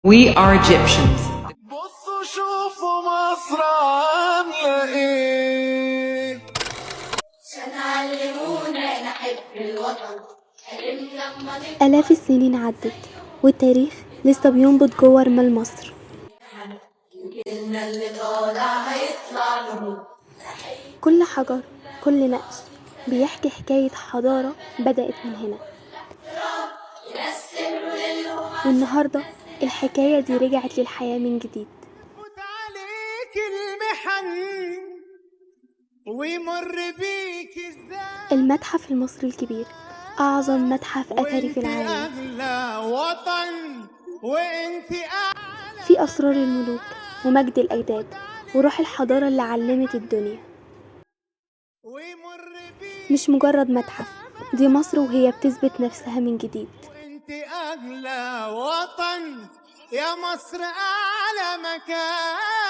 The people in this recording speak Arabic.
We are Egyptians. بصوا شوفوا مصر عاملة ايه. عشان علمونا نحب الوطن. حلمنا لما آلاف السنين عدت والتاريخ لسه بينبض جوه رمال مصر. جيلنا اللي طالع هيطلع نور. كل حجر، كل نقش بيحكي حكاية حضارة بدأت من هنا، والنهاردة الحكاية دي رجعت للحياة من جديد. فوت عليك المحن ويمر بيك ازاي. المتحف المصري الكبير أعظم متحف أثري في وانت العالم، اغلى وطن وانت اعلى. فيه أسرار الملوك ومجد الأجداد وروح الحضارة اللي علمت الدنيا. ويمر بيك مش مجرد متحف، دي مصر وهي بتثبت نفسها من جديد. وانت اغلى وطن يا مصر اعلى مكان.